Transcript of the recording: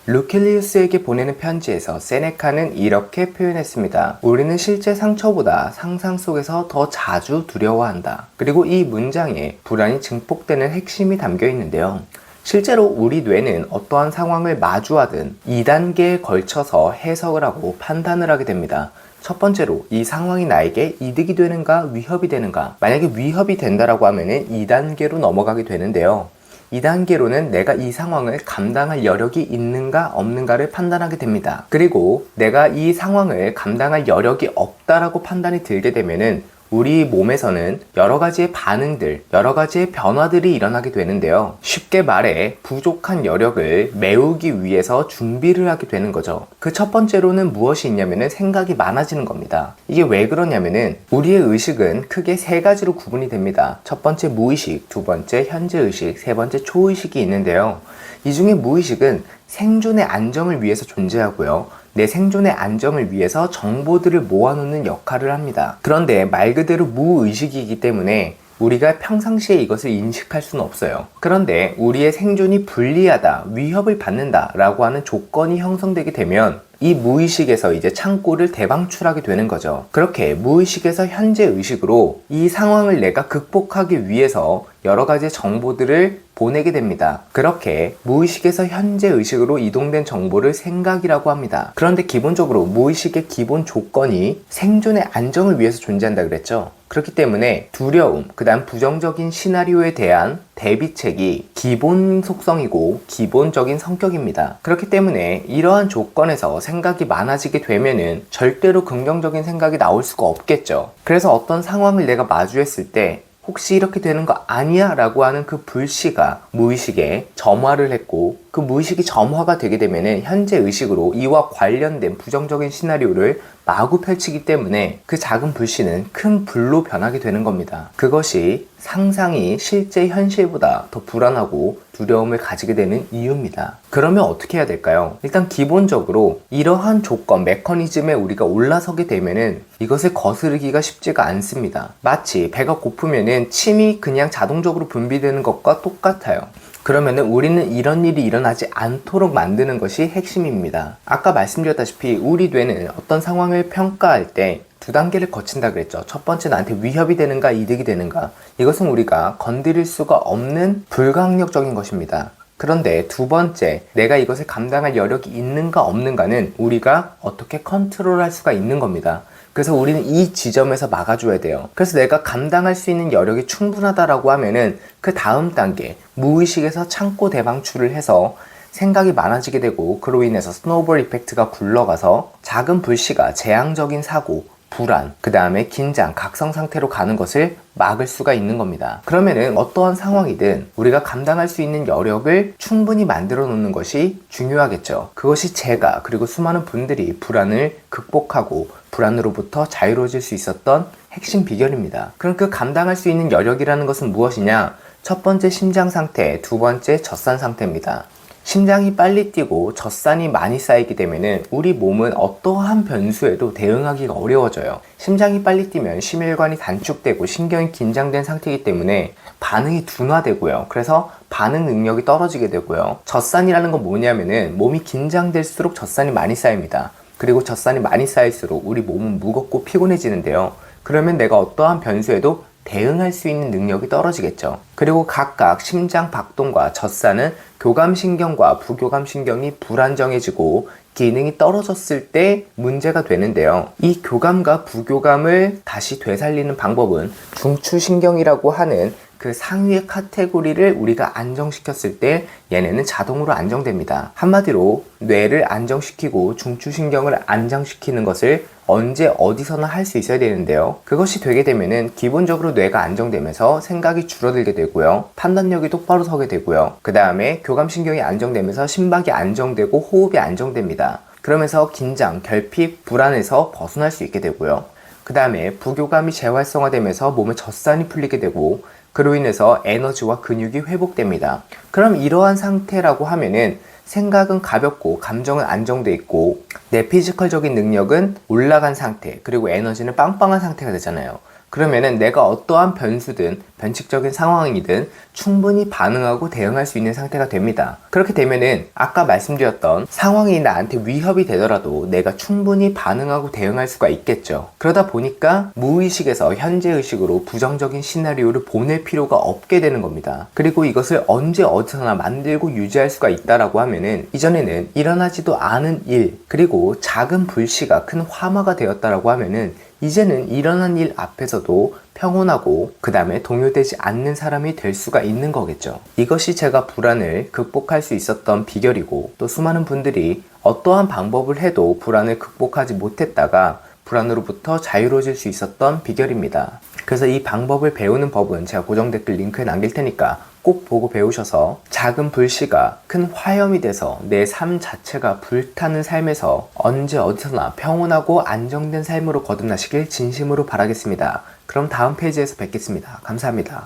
루킬리우스에게 보내는 편지에서 세네카는 이렇게 표현했습니다. 우리는 실제 상처보다 상상 속에서 더 자주 두려워한다. 그리고 이 문장에 불안이 증폭되는 핵심이 담겨 있는데요. 실제로 우리 뇌는 어떠한 상황을 마주하든 2단계에 걸쳐서 해석을 하고 판단을 하게 됩니다. 첫 번째로 이 상황이 나에게 이득이 되는가 위협이 되는가. 만약에 위협이 된다라고 하면은 2단계로 넘어가게 되는데요. 2단계로는 내가 이 상황을 감당할 여력이 있는가 없는가를 판단하게 됩니다. 그리고 내가 이 상황을 감당할 여력이 없다라고 판단이 들게 되면은 우리 몸에서는 여러 가지의 반응들, 여러 가지의 변화들이 일어나게 되는데요. 쉽게 말해 부족한 여력을 메우기 위해서 준비를 하게 되는 거죠. 그 첫 번째로는 무엇이 있냐면은 생각이 많아지는 겁니다. 이게 왜 그러냐면은 우리의 의식은 크게 세 가지로 구분이 됩니다. 첫 번째 무의식, 두 번째 현재의식, 세 번째 초의식이 있는데요. 이 중에 무의식은 생존의 안정을 위해서 존재하고요. 내 생존의 안정을 위해서 정보들을 모아놓는 역할을 합니다. 그런데 말 그대로 무의식이기 때문에 우리가 평상시에 이것을 인식할 수는 없어요. 그런데 우리의 생존이 불리하다, 위협을 받는다 라고 하는 조건이 형성되게 되면 이 무의식에서 이제 창고를 대방출하게 되는 거죠. 그렇게 무의식에서 현재의식으로 이 상황을 내가 극복하기 위해서 여러 가지 정보들을 보내게 됩니다. 그렇게 무의식에서 현재의식으로 이동된 정보를 생각이라고 합니다. 그런데 기본적으로 무의식의 기본 조건이 생존의 안정을 위해서 존재한다 그랬죠. 그렇기 때문에 두려움, 그 다음 부정적인 시나리오에 대한 대비책이 기본 속성이고 기본적인 성격입니다. 그렇기 때문에 이러한 조건에서 생각이 많아지게 되면은 절대로 긍정적인 생각이 나올 수가 없겠죠. 그래서 어떤 상황을 내가 마주했을 때 혹시 이렇게 되는 거 아니야? 라고 하는 그 불씨가 무의식에 점화를 했고 그 무의식이 점화가 되게 되면은 현재 의식으로 이와 관련된 부정적인 시나리오를 마구 펼치기 때문에 그 작은 불씨는 큰 불로 변하게 되는 겁니다. 그것이 상상이 실제 현실보다 더 불안하고 두려움을 가지게 되는 이유입니다. 그러면 어떻게 해야 될까요? 일단 기본적으로 이러한 조건, 메커니즘에 우리가 올라서게 되면은 이것을 거스르기가 쉽지가 않습니다. 마치 배가 고프면은 침이 그냥 자동적으로 분비되는 것과 똑같아요. 그러면은 우리는 이런 일이 일어나지 않도록 만드는 것이 핵심입니다. 아까 말씀드렸다시피 우리 뇌는 어떤 상황을 평가할 때 두 단계를 거친다 그랬죠. 첫 번째, 나한테 위협이 되는가 이득이 되는가. 이것은 우리가 건드릴 수가 없는 불가항력적인 것입니다. 그런데 두 번째, 내가 이것을 감당할 여력이 있는가 없는가는 우리가 어떻게 컨트롤할 수가 있는 겁니다. 그래서 우리는 이 지점에서 막아줘야 돼요. 그래서 내가 감당할 수 있는 여력이 충분하다라고 하면은 그 다음 단계, 무의식에서 창고 대방출을 해서 생각이 많아지게 되고 그로 인해서 스노우볼 이펙트가 굴러가서 작은 불씨가 재앙적인 사고, 불안, 그 다음에 긴장, 각성 상태로 가는 것을 막을 수가 있는 겁니다. 그러면은 어떠한 상황이든 우리가 감당할 수 있는 여력을 충분히 만들어 놓는 것이 중요하겠죠. 그것이 제가 그리고 수많은 분들이 불안을 극복하고 불안으로부터 자유로워질 수 있었던 핵심 비결입니다. 그럼 그 감당할 수 있는 여력이라는 것은 무엇이냐? 첫 번째 심장 상태, 두 번째 젖산 상태입니다. 심장이 빨리 뛰고 젖산이 많이 쌓이게 되면은 우리 몸은 어떠한 변수에도 대응하기가 어려워져요. 심장이 빨리 뛰면 심혈관이 단축되고 신경이 긴장된 상태이기 때문에 반응이 둔화되고요. 그래서 반응 능력이 떨어지게 되고요. 젖산이라는 건 뭐냐면은 몸이 긴장될수록 젖산이 많이 쌓입니다. 그리고 젖산이 많이 쌓일수록 우리 몸은 무겁고 피곤해지는데요. 그러면 내가 어떠한 변수에도 대응할 수 있는 능력이 떨어지겠죠. 그리고 각각 심장 박동과 젖산은 교감신경과 부교감신경이 불안정해지고 기능이 떨어졌을 때 문제가 되는데요. 이 교감과 부교감을 다시 되살리는 방법은 중추신경이라고 하는 그 상위의 카테고리를 우리가 안정시켰을 때 얘네는 자동으로 안정됩니다. 한마디로 뇌를 안정시키고 중추신경을 안정시키는 것을 언제 어디서나 할 수 있어야 되는데요. 그것이 되게 되면은 기본적으로 뇌가 안정되면서 생각이 줄어들게 되고요. 판단력이 똑바로 서게 되고요. 그 다음에 교감신경이 안정되면서 심박이 안정되고 호흡이 안정됩니다. 그러면서 긴장, 결핍, 불안에서 벗어날 수 있게 되고요. 그 다음에 부교감이 재활성화되면서 몸의 젖산이 풀리게 되고 그로 인해서 에너지와 근육이 회복됩니다. 그럼 이러한 상태라고 하면은 생각은 가볍고 감정은 안정돼 있고 내 피지컬적인 능력은 올라간 상태, 그리고 에너지는 빵빵한 상태가 되잖아요. 그러면은 내가 어떠한 변수든 변칙적인 상황이든 충분히 반응하고 대응할 수 있는 상태가 됩니다. 그렇게 되면은 아까 말씀드렸던 상황이 나한테 위협이 되더라도 내가 충분히 반응하고 대응할 수가 있겠죠. 그러다 보니까 무의식에서 현재의식으로 부정적인 시나리오를 보낼 필요가 없게 되는 겁니다. 그리고 이것을 언제 어디서나 만들고 유지할 수가 있다라고 하면은 이전에는 일어나지도 않은 일 그리고 작은 불씨가 큰 화마가 되었다라고 하면은 이제는 일어난 일 앞에서도 평온하고 그 다음에 동요되지 않는 사람이 될 수가 있는 거겠죠. 이것이 제가 불안을 극복할 수 있었던 비결이고 또 수많은 분들이 어떠한 방법을 해도 불안을 극복하지 못했다가 불안으로부터 자유로워질 수 있었던 비결입니다. 그래서 이 방법을 배우는 법은 제가 고정 댓글 링크에 남길 테니까 꼭 보고 배우셔서 작은 불씨가 큰 화염이 돼서 내 삶 자체가 불타는 삶에서 언제 어디서나 평온하고 안정된 삶으로 거듭나시길 진심으로 바라겠습니다. 그럼 다음 페이지에서 뵙겠습니다. 감사합니다.